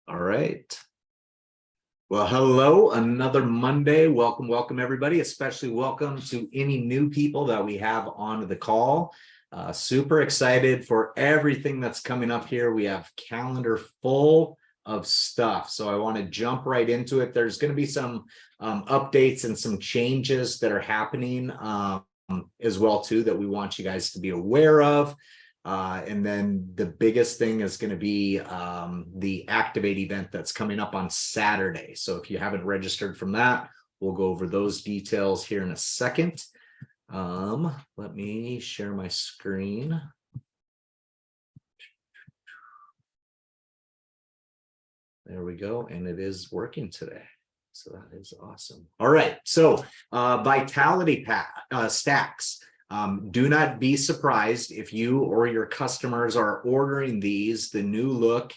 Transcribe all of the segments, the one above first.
All right. Well, hello, another Monday. Welcome, everybody. Especially welcome to any new people that we have on the call. Super excited for everything that's coming up here. We have calendar full of stuff. So I want to jump right into it. There's going to be some updates and some changes that are happening as well, too, that we want you guys to be aware of. And then the biggest thing is going to be the Activate event that's coming up on Saturday. So if you haven't registered from that, we'll go over those details here in a second. Let me share my screen. There we go. And it is working today. So that is awesome. All right. So Vitality stacks. Do not be surprised if you or your customers are ordering these. The new look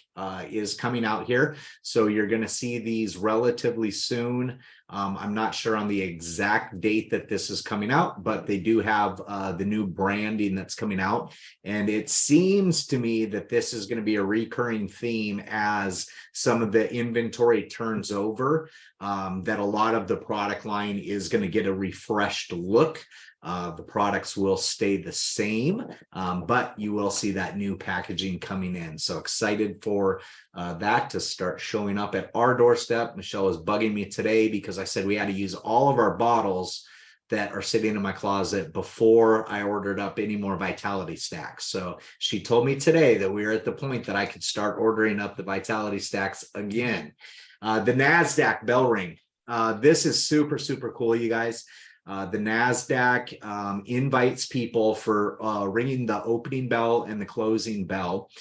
is coming out here. So you're going to see these relatively soon. I'm not sure on the exact date that this is coming out, but they do have the new branding that's coming out. And it seems to me that this is going to be a recurring theme as some of the inventory turns over, that a lot of the product line is going to get a refreshed look. The products will stay the same, but you will see that new packaging coming in. So excited for that to start showing up at our doorstep. Michelle is bugging me today because I said we had to use all of our bottles that are sitting in my closet before I ordered up any more Vitality stacks. So she told me today that we are at the point that I could start ordering up the Vitality stacks again. The NASDAQ bell ring. This is super, super cool, you guys. The NASDAQ invites people for ringing the opening bell and the closing bell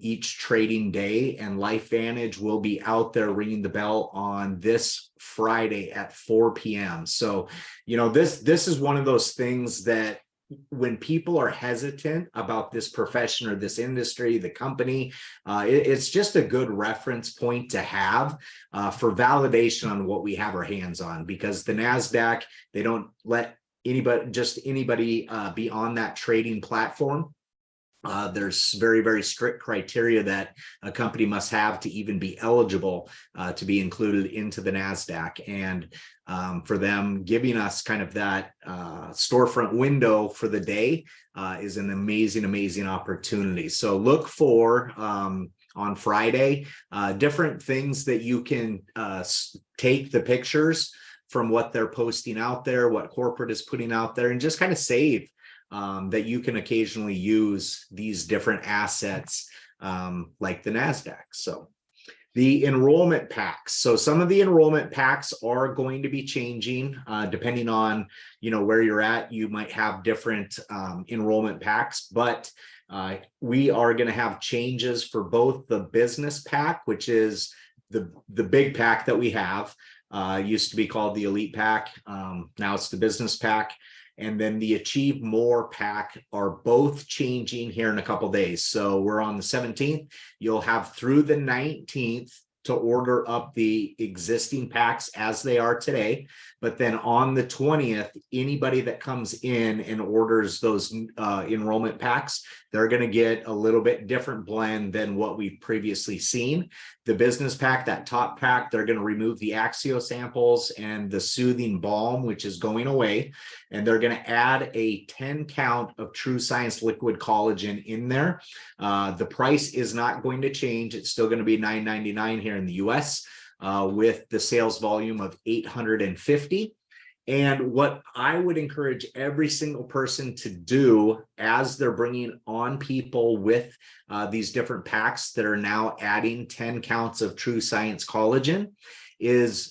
each trading day, and LifeVantage will be out there ringing the bell on this Friday at 4 p.m. So, you know, this is one of those things that when people are hesitant about this profession or this industry, the company, it's just a good reference point to have for validation on what we have our hands on, because the NASDAQ, they don't let anybody be on that trading platform. There's very, very strict criteria that a company must have to even be eligible to be included into the NASDAQ. And for them giving us kind of that storefront window for the day is an amazing, amazing opportunity. So look for on Friday, different things that you can take the pictures from what they're posting out there, what corporate is putting out there, and just kind of save that you can occasionally use these different assets like the NASDAQ. So the enrollment packs. So some of the enrollment packs are going to be changing depending on, you know, where you're at. You might have different enrollment packs, but we are going to have changes for both the business pack, which is the big pack that we have. Used to be called the elite pack. Now it's the business pack. And then the Achieve More pack are both changing here in a couple days. So we're on the 17th. You'll have through the 19th to order up the existing packs as they are today. But then on the 20th, anybody that comes in and orders those enrollment packs, they're going to get a little bit different blend than what we've previously seen. The business pack, that top pack, they're going to remove the Axio samples and the soothing balm, which is going away. And they're going to add a 10 count of True Science liquid collagen in there. The price is not going to change. It's still going to be $9.99 here in the US with the sales volume of 850. And what I would encourage every single person to do as they're bringing on people with these different packs that are now adding 10 counts of True Science collagen is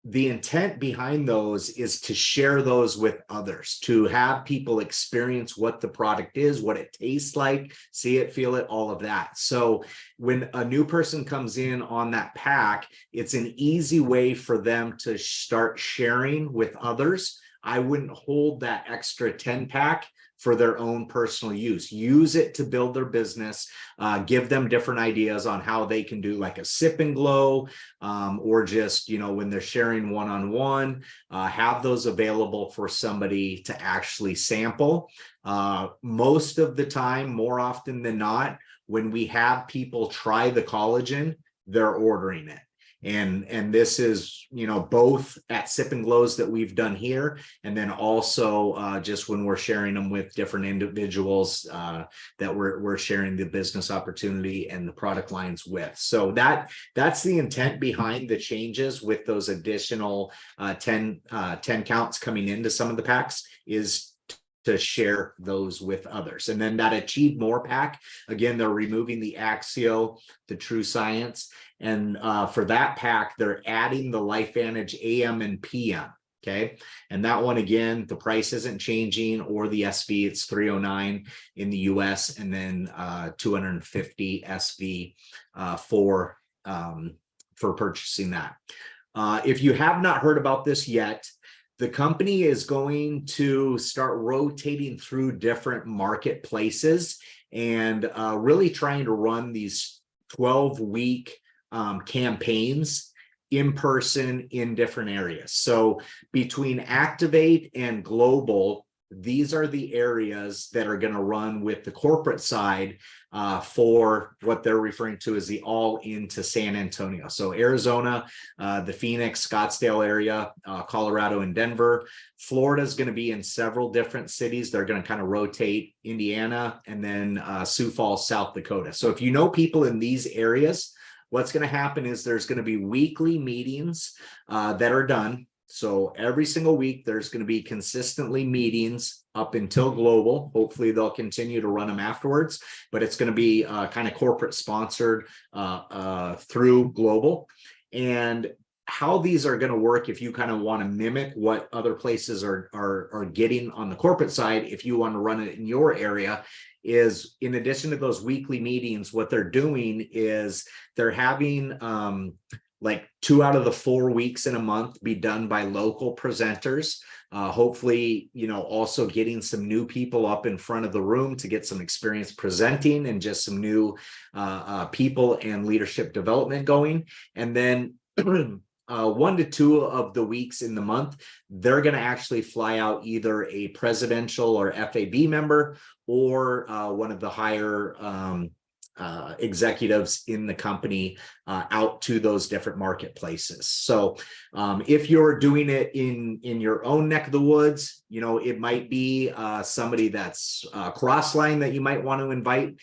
the intent behind those is to share those with others, to have people experience what the product is, what it tastes like, see it, feel it, all of that. So when a new person comes in on that pack, it's an easy way for them to start sharing with others. I wouldn't hold that extra 10 pack for their own personal use. Use it to build their business, give them different ideas on how they can do like a sip and glow, or just, you know, when they're sharing one-on-one, have those available for somebody to actually sample. Most of the time, more often than not, when we have people try the collagen, they're ordering it. And this is, both at Sip and Glows that we've done here, and then also just when we're sharing them with different individuals that we're sharing the business opportunity and the product lines with. So that's the intent behind the changes with those additional 10 counts coming into some of the packs, is to share those with others. And then that Achieve More pack, again, they're removing the Axio, the True Science. And for that pack, they're adding the LifeVantage AM and PM. Okay. And that one, again, the price isn't changing, or the SV, it's $309 in the US, and then $250 SV for purchasing that. If you have not heard about this yet, the company is going to start rotating through different marketplaces and really trying to run these 12-week campaigns in person in different areas. So between Activate and Global, these are the areas that are going to run with the corporate side for what they're referring to as the all into San Antonio. So Arizona, the Phoenix, Scottsdale area, Colorado, and Denver. Florida is going to be in several different cities. They're going to kind of rotate Indiana, and then Sioux Falls, South Dakota. So if you know people in these areas, what's going to happen is there's going to be weekly meetings that are done. So every single week, there's going to be consistently meetings up until Global. Hopefully they'll continue to run them afterwards, but it's going to be kind of corporate sponsored through Global. And how these are going to work, if you kind of want to mimic what other places are getting on the corporate side, if you want to run it in your area, is in addition to those weekly meetings, what they're doing is they're having like 2 out of the 4 weeks in a month be done by local presenters. Hopefully, also getting some new people up in front of the room to get some experience presenting, and just some new people and leadership development going. And then 1 to 2 of the weeks in the month, they're going to actually fly out either a presidential or FAB member, or one of the higher executives in the company out to those different marketplaces. So if you're doing it in your own neck of the woods, it might be somebody that's cross-line that you might want to invite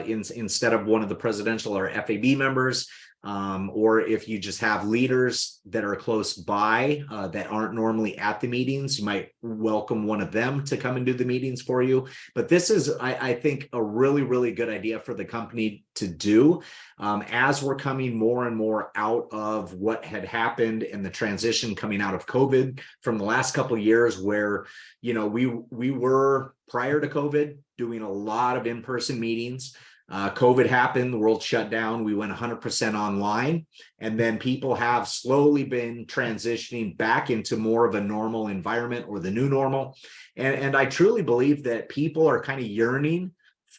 instead of one of the presidential or FAB members. Or if you just have leaders that are close by that aren't normally at the meetings, you might welcome one of them to come and do the meetings for you. But this is, I think, a really, really good idea for the company to do as we're coming more and more out of what had happened and the transition coming out of COVID from the last couple of years, where, we were, prior to COVID, doing a lot of in-person meetings. COVID happened, the world shut down, we went 100% online, and then people have slowly been transitioning back into more of a normal environment, or the new normal. And I truly believe that people are kind of yearning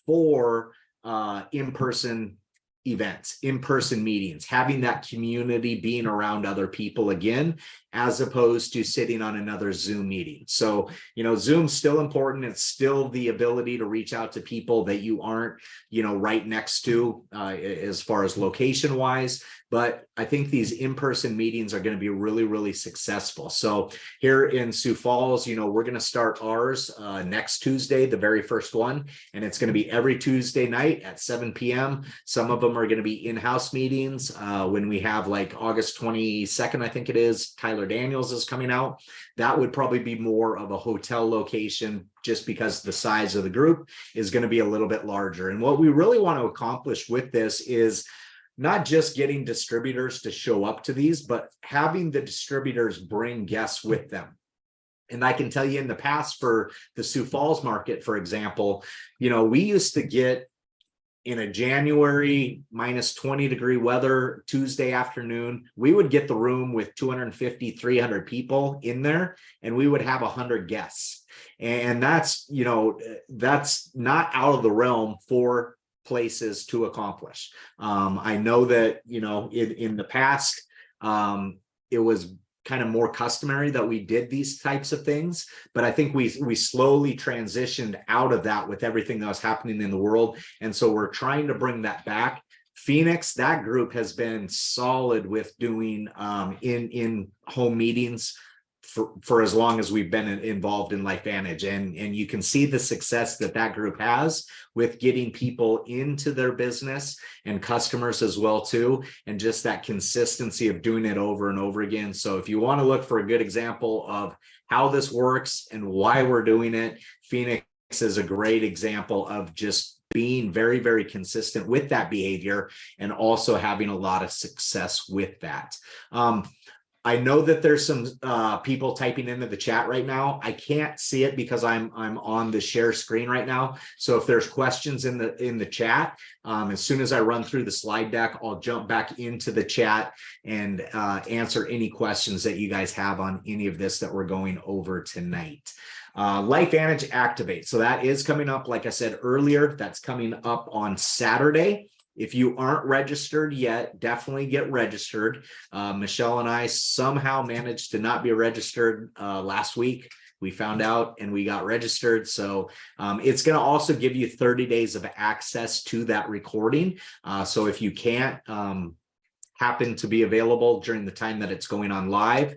for in-person events, in-person meetings, having that community, being around other people again, as opposed to sitting on another Zoom meeting. So, Zoom's still important. It's still the ability to reach out to people that you aren't, right next to as far as location wise. But I think these in-person meetings are going to be really, really successful. So here in Sioux Falls, we're going to start ours next Tuesday, the very first one, and it's going to be every Tuesday night at 7 p.m. Some of them are going to be in-house meetings. When we have like August 22nd, I think it is, Tyler Daniels is coming out. That would probably be more of a hotel location, just because the size of the group is going to be a little bit larger. And what we really want to accomplish with this is not just getting distributors to show up to these, but having the distributors bring guests with them. And I can tell you, in the past, for the Sioux Falls market, for example, we used to get, in a January minus 20-degree weather Tuesday afternoon, we would get the room with 250, 300 people in there, and we would have 100 guests. And that's, that's not out of the realm for places to accomplish. I know that, in the past, it was kind of more customary that we did these types of things, but I think we slowly transitioned out of that with everything that was happening in the world. And so we're trying to bring that back Phoenix, that group has been solid with doing in home meetings for as long as we've been involved in LifeVantage, and you can see the success that that group has with getting people into their business and customers as well too, and just that consistency of doing it over and over again. So if you want to look for a good example of how this works and why we're doing it, Phoenix is a great example of just being very, very consistent with that behavior and also having a lot of success with that. I know that there's some people typing into the chat right now. I can't see it because I'm on the share screen right now. So if there's questions in the chat, as soon as I run through the slide deck, I'll jump back into the chat and answer any questions that you guys have on any of this that we're going over tonight. LifeVantage Activate. So that is coming up, like I said earlier, that's coming up on Saturday. If you aren't registered yet, definitely get registered. Michelle and I somehow managed to not be registered last week. We found out and we got registered. So it's going to also give you 30 days of access to that recording. So if you can't happen to be available during the time that it's going on live,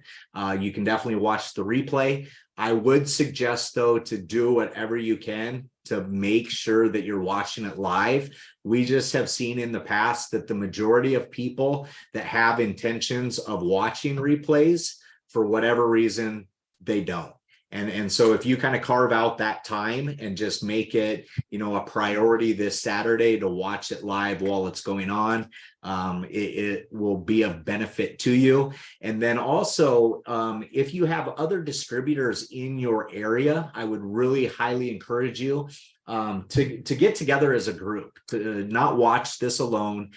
you can definitely watch the replay. I would suggest, though, to do whatever you can to make sure that you're watching it live. We just have seen in the past that the majority of people that have intentions of watching replays, for whatever reason, they don't. And so if you kind of carve out that time and just make it, you know, a priority this Saturday to watch it live while it's going on, it will be of benefit to you. And then also, if you have other distributors in your area, I would really highly encourage you to get together as a group, to not watch this alone.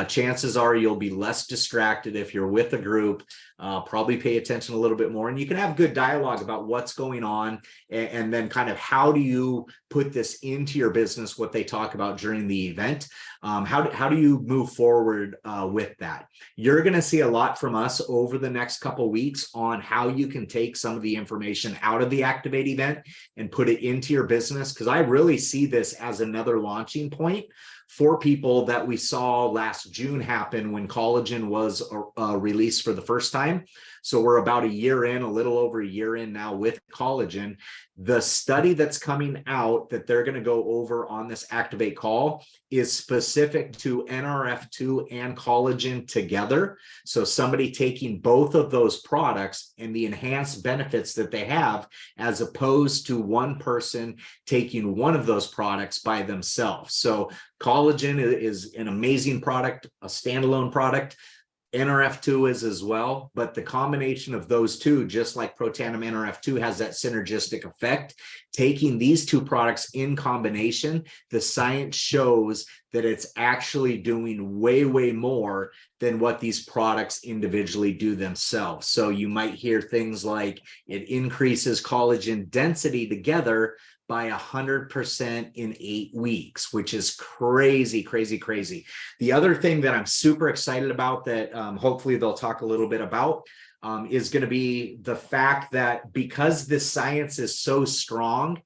Chances are you'll be less distracted if you're with a group. Probably pay attention a little bit more, and you can have good dialogue about what's going on, and then kind of how do you put this into your business, what they talk about during the event. How do you move forward with that? You're going to see a lot from us over the next couple of weeks on how you can take some of the information out of the Activate event and put it into your business, because I really see this as another launching point for people that we saw last June happen when collagen was released for the first time. So we're about a year in, a little over a year in now with collagen. The study that's coming out that they're going to go over on this Activate call is specific to NRF2 and collagen together. So somebody taking both of those products and the enhanced benefits that they have, as opposed to one person taking one of those products by themselves. So collagen is an amazing product, a standalone product. NRF2 is as well, but the combination of those two, just like Protandim NRF2 has that synergistic effect, taking these two products in combination, the science shows that it's actually doing way, way more than what these products individually do themselves. So you might hear things like it increases collagen density together by 100% in 8 weeks, which is crazy, crazy, crazy. The other thing that I'm super excited about that hopefully they'll talk a little bit about is going to be the fact that because this science is so strong,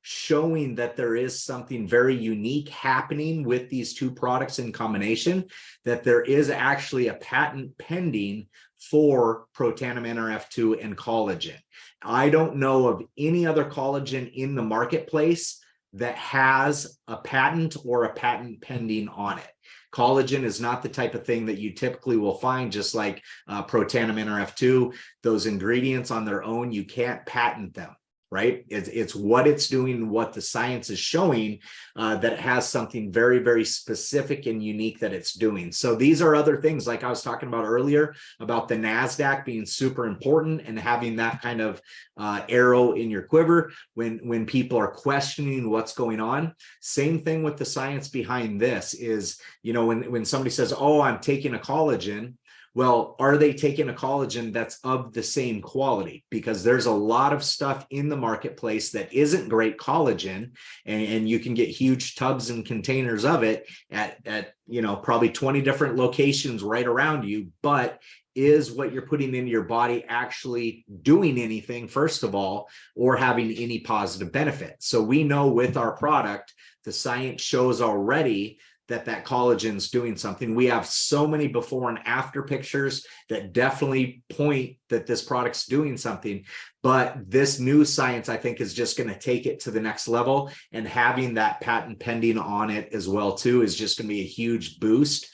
showing that there is something very unique happening with these two products in combination, that there is actually a patent pending for Protandim NRF2 and collagen. I don't know of any other collagen in the marketplace that has a patent or a patent pending on it. Collagen is not the type of thing that you typically will find, just like Protandim NRF2. Those ingredients on their own, you can't patent them. Right? It's what it's doing, what the science is showing, that it has something very, very specific and unique that it's doing. So these are other things, like I was talking about earlier, about the NASDAQ being super important and having that kind of arrow in your quiver when people are questioning what's going on. Same thing with the science behind this is, you know, when somebody says, oh, I'm taking a collagen, well, are they taking a collagen that's of the same quality? Because there's a lot of stuff in the marketplace that isn't great collagen, and you can get huge tubs and containers of it at you know, probably 20 different locations right around you. But is what you're putting into your body actually doing anything, first of all, or having any positive benefit? So we know with our product, the science shows already that collagen's doing something. We have so many before and after pictures that definitely point that this product's doing something. But this new science, I think, is just going to take it to the next level, and having that patent pending on it as well too is just going to be a huge boost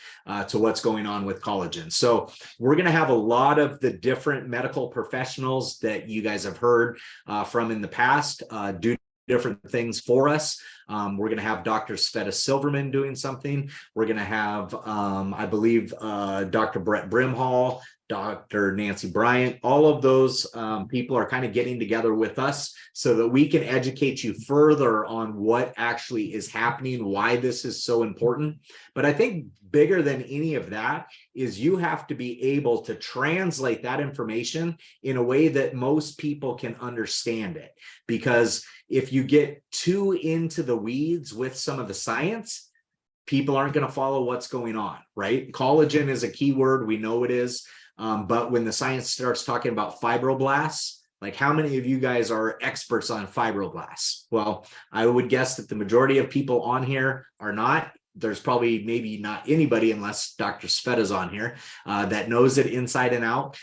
to what's going on with collagen. So we're going to have a lot of the different medical professionals that you guys have heard from in the past do different things for us. We're going to have Dr. Sveta Silverman doing something. We're going to have, I believe, Dr. Brett Brimhall, Dr. Nancy Bryant. All of those people are kind of getting together with us so that we can educate you further on what actually is happening, why this is so important. But I think bigger than any of that is you have to be able to translate that information in a way that most people can understand it. Because if you get too into the weeds with some of the science, people aren't going to follow what's going on, right? Collagen is a key word. We know it is. But when the science starts talking about fibroblasts, like how many of you guys are experts on fibroblasts? Well, I would guess that the majority of people on here are not. There's probably maybe not anybody, unless Dr. Sveta's on here, that knows it inside and out.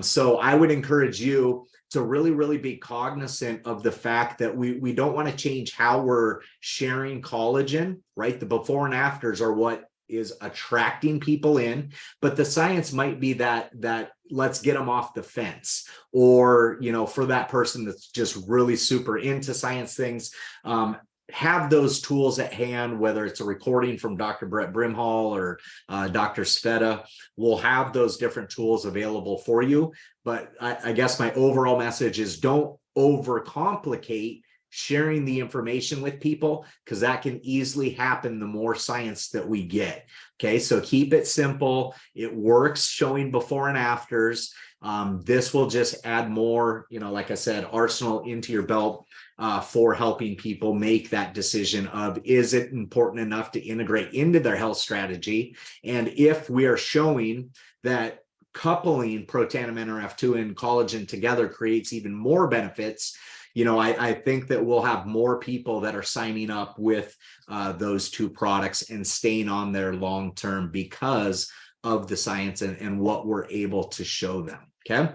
So I would encourage you to really, really be cognizant of the fact that we don't want to change how we're sharing collagen, right? The before and afters are what is attracting people in, but the science might be that let's get them off the fence, or, you know, for that person that's just really super into science things, have those tools at hand, whether it's a recording from Dr. Brett Brimhall or Dr. Sveta. We'll have those different tools available for you. But I guess my overall message is don't overcomplicate sharing the information with people, because that can easily happen the more science that we get. Okay, so keep it simple. It works showing before and afters. This will just add more, you know, like I said, arsenal into your belt for helping people make that decision of, is it important enough to integrate into their health strategy? And if we are showing that coupling Protandim Nrf2 and collagen together creates even more benefits, you know, I think that we'll have more people that are signing up with those two products and staying on there long term because of the science and what we're able to show them. Okay.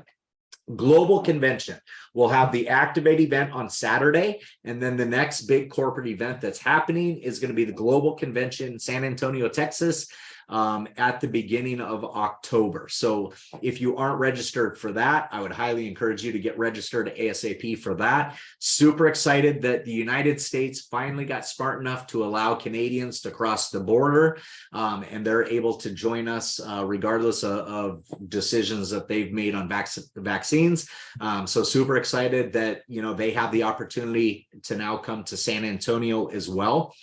Global convention. We'll have the Activate event on Saturday, and then the next big corporate event that's happening is going to be the Global Convention in San Antonio, Texas, at the beginning of October. So if you aren't registered for that, I would highly encourage you to get registered ASAP for that. Super excited that the United States finally got smart enough to allow Canadians to cross the border, and they're able to join us regardless of decisions that they've made on vaccines. So super excited that, you know, they have the opportunity to now come to San Antonio as well.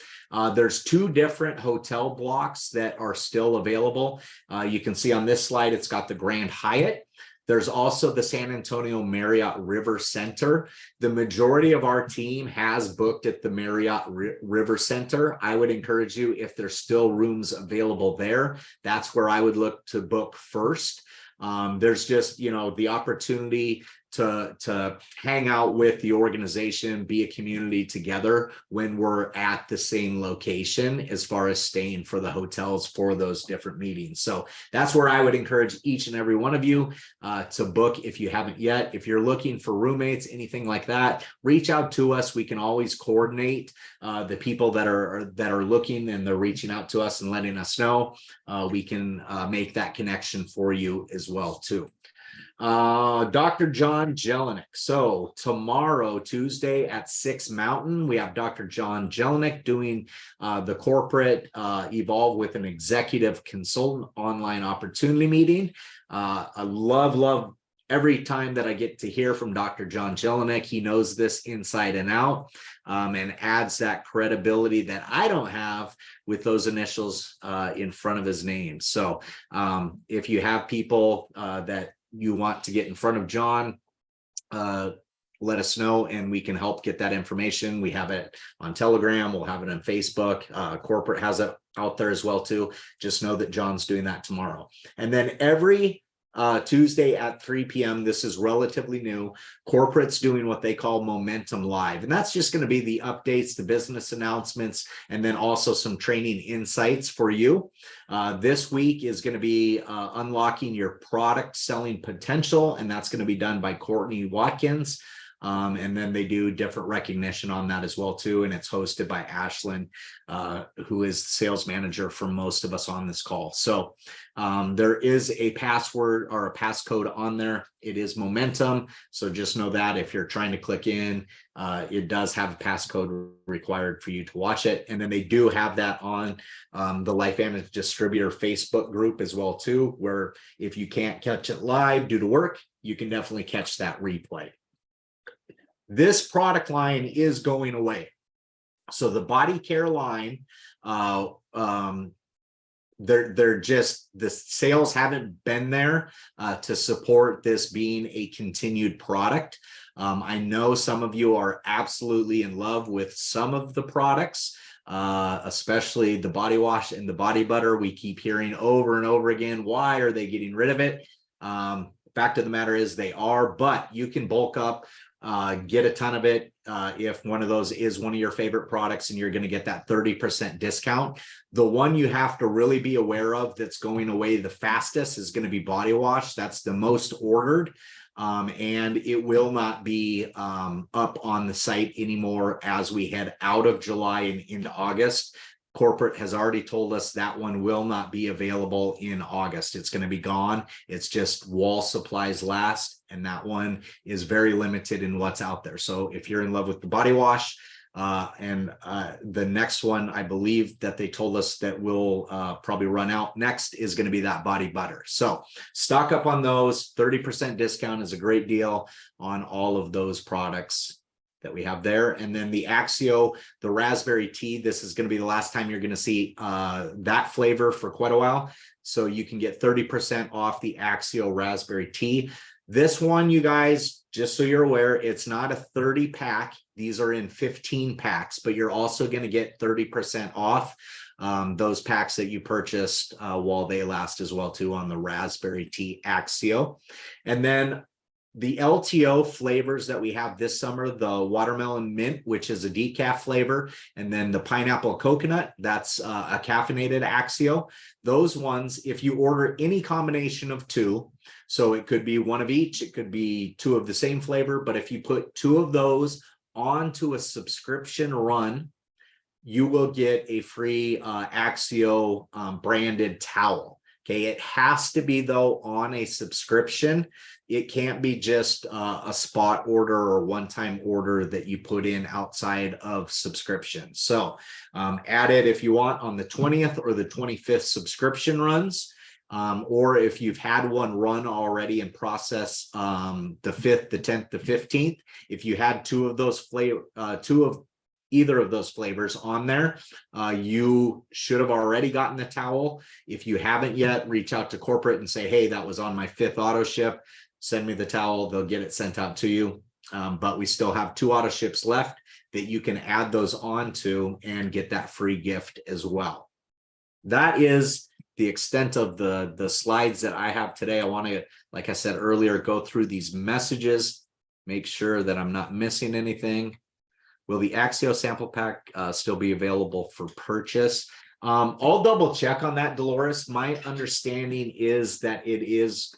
There's two different hotel blocks that are still available. You can see on this slide, it's got the Grand Hyatt. There's also the San Antonio Marriott River Center. The majority of our team has booked at the Marriott River Center. I would encourage you, if there's still rooms available there, that's where I would look to book first. There's just, you know, the opportunity to hang out with the organization, be a community together when we're at the same location, as far as staying for the hotels for those different meetings. So that's where I would encourage each and every one of you to book if you haven't yet. If you're looking for roommates, anything like that, reach out to us. We can always coordinate the people that are looking and they're reaching out to us and letting us know. We can make that connection for you as well too. Dr. John Jelinek. So tomorrow, Tuesday at 6 Mountain, we have Dr. John Jelinek doing the corporate Evolve with an Executive Consultant online opportunity meeting. I love every time that I get to hear from Dr. John Jelinek. He knows this inside and out, and adds that credibility that I don't have with those initials in front of his name. So if you have people that you want to get in front of John, let us know and we can help get that information. We have it on Telegram, we'll have it on Facebook. Corporate has it out there as well too. Just know that John's doing that tomorrow. And then every Tuesday at 3 p.m. This is relatively new. Corporate's doing what they call Momentum Live, and that's just going to be the updates, the business announcements, and then also some training insights for you. This week is going to be unlocking your product selling potential, and that's going to be done by Courtney Watkins. And then they do different recognition on that as well too. And it's hosted by Ashlyn, who is the sales manager for most of us on this call. So there is a password or a passcode on there. It is Momentum. So just know that if you're trying to click in, it does have a passcode required for you to watch it. And then they do have that on the LifeVantage distributor Facebook group as well too, where if you can't catch it live due to work, you can definitely catch that replay. This product line is going away. So the body care line, they're just, the sales haven't been there to support this being a continued product. I know some of you are absolutely in love with some of the products, especially the body wash and the body butter. We keep hearing over and over again, why are they getting rid of it? Fact of the matter is they are, but you can bulk up, get a ton of it if one of those is one of your favorite products, and you're going to get that 30% discount. The one you have to really be aware of that's going away the fastest is going to be body wash. That's the most ordered, and it will not be up on the site anymore as we head out of July and into August. Corporate has already told us that one will not be available in August. It's going to be gone. It's just wall supplies last, and that one is very limited in what's out there. So if you're in love with the body wash, and the next one, I believe that they told us that will probably run out next is going to be that body butter. So stock up on those. 30% discount is a great deal on all of those products that we have there. And then the Axio, the raspberry tea, this is going to be the last time you're going to see that flavor for quite a while. So you can get 30% off the Axio raspberry tea. This one, you guys, just so you're aware, it's not a 30 pack. These are in 15 packs, but you're also going to get 30% off those packs that you purchased while they last as well too on the raspberry tea Axio. And then the LTO flavors that we have this summer, the watermelon mint, which is a decaf flavor, and then the pineapple coconut, that's a caffeinated Axio. Those ones, if you order any combination of two, so it could be one of each, it could be two of the same flavor, but if you put two of those onto a subscription run, you will get a free Axio branded towel. Okay, it has to be though on a subscription. It can't be just a spot order or one-time order that you put in outside of subscription. So add it if you want on the 20th or the 25th subscription runs, or if you've had one run already and process the 5th, the 10th, the 15th. If you had two of those either of those flavors on there, you should have already gotten the towel. If you haven't yet, reach out to corporate and say, hey, that was on my 5th auto ship. Send me the towel. They'll get it sent out to you. But we still have 2 auto ships left that you can add those on to and get that free gift as well. That is the extent of the slides that I have today. I want to, like I said earlier, go through these messages, make sure that I'm not missing anything. Will the Axio sample pack still be available for purchase? I'll double check on that, Dolores. My understanding is that it is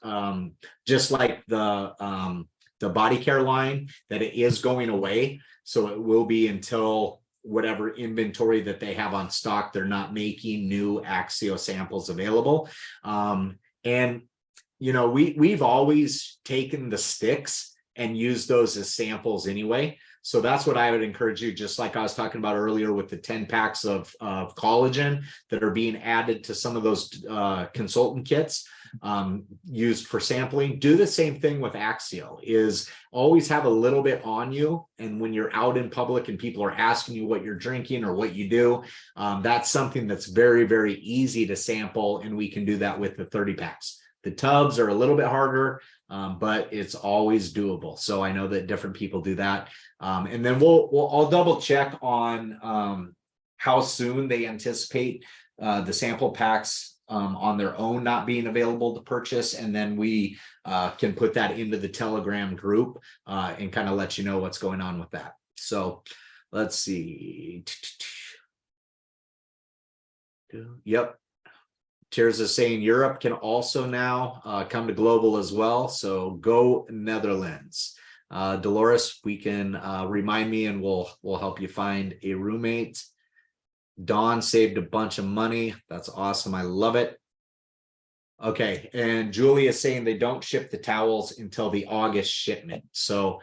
just like the body care line, that it is going away. So it will be until whatever inventory that they have on stock. They're not making new Axio samples available. And, you know, we've always taken the sticks and used those as samples anyway. So that's what I would encourage you, just like I was talking about earlier with the 10 packs of collagen that are being added to some of those consultant kits used for sampling. Do the same thing with Axio, is always have a little bit on you. And when you're out in public and people are asking you what you're drinking or what you do, that's something that's very, very easy to sample. And we can do that with the 30 packs. The tubs are a little bit harder, but it's always doable. So I know that different people do that. And then I'll double check on how soon they anticipate the sample packs on their own not being available to purchase, and then we can put that into the Telegram group and kind of let you know what's going on with that. So let's see. Yep. Tears is saying Europe can also now come to global as well. So go Netherlands. Dolores, we can remind me and we'll help you find a roommate. Dawn saved a bunch of money. That's awesome. I love it. Okay. And Julie is saying they don't ship the towels until the August shipment. So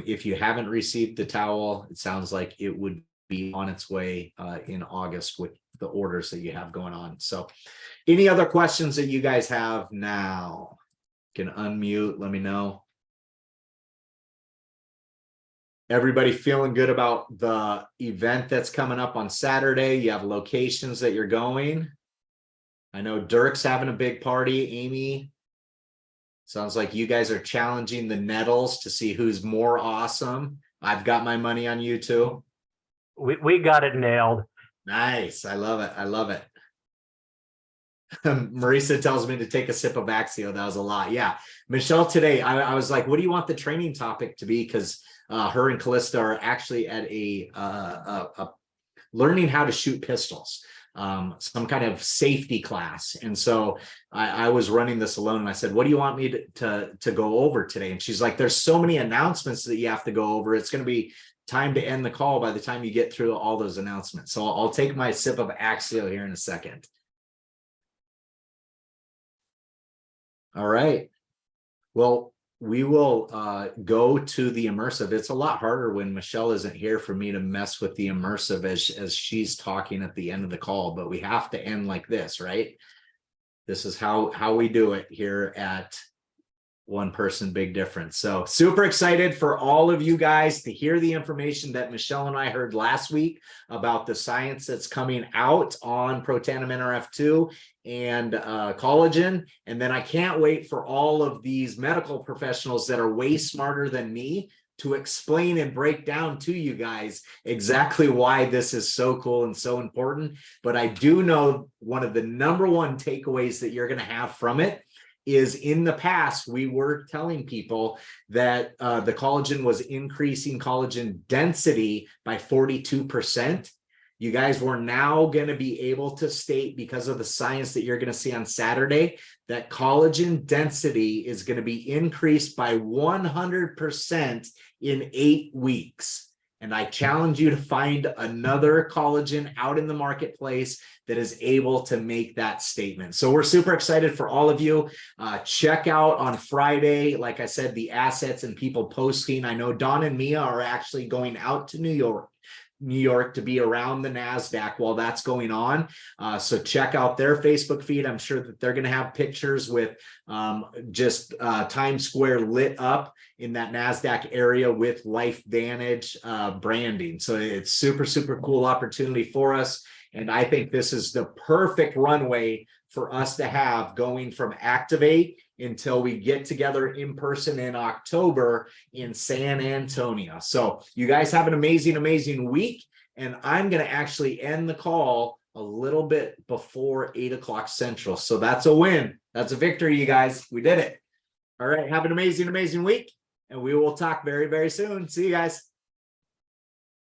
if you haven't received the towel, it sounds like it would be on its way in August with the orders that you have going on. So any other questions that you guys have now? Can unmute, let me know. Everybody feeling good about the event that's coming up on Saturday? You have locations that you're going. I know Dirk's having a big party. Amy, sounds like you guys are challenging the Nettles to see who's more awesome. I've got my money on you too. We got it nailed. Nice. I love it. I love it. Marisa tells me to take a sip of Axio. That was a lot. Yeah. Michelle, today, I was like, what do you want the training topic to be? Because her and Callista are actually at a learning how to shoot pistols, some kind of safety class. And so I was running this alone and I said, what do you want me to go over today? And she's like, there's so many announcements that you have to go over. It's going to be time to end the call by the time you get through all those announcements. So I'll take my sip of Axio here in a second. All right. Well, we will go to the immersive. It's a lot harder when Michelle isn't here for me to mess with the immersive as she's talking at the end of the call, but we have to end like this, right? This is how we do it here at One Person Big Difference. So super excited for all of you guys to hear the information that Michelle and I heard last week about the science that's coming out on Protandim Nrf2 and collagen. And then I can't wait for all of these medical professionals that are way smarter than me to explain and break down to you guys exactly why this is so cool and so important. But I do know one of the number one takeaways that you're going to have from it is in the past, we were telling people that the collagen was increasing collagen density by 42%. You guys were now going to be able to state, because of the science that you're going to see on Saturday, that collagen density is going to be increased by 100% in 8 weeks. And I challenge you to find another collagen out in the marketplace that is able to make that statement. So we're super excited for all of you. Check out on Friday, like I said, the assets and people posting. I know Don and Mia are actually going out to New York to be around the NASDAQ while that's going on. So check out their Facebook feed. I'm sure that they're going to have pictures with just Times Square lit up in that NASDAQ area with LifeVantage branding. So it's super, super cool opportunity for us. And I think this is the perfect runway for us to have going from Activate until we get together in person in October in San Antonio. So you guys have an amazing, amazing week. And I'm going to actually end the call a little bit before 8 o'clock Central. So that's a win. That's a victory, you guys. We did it. All right. Have an amazing, amazing week. And we will talk very, very soon. See you guys.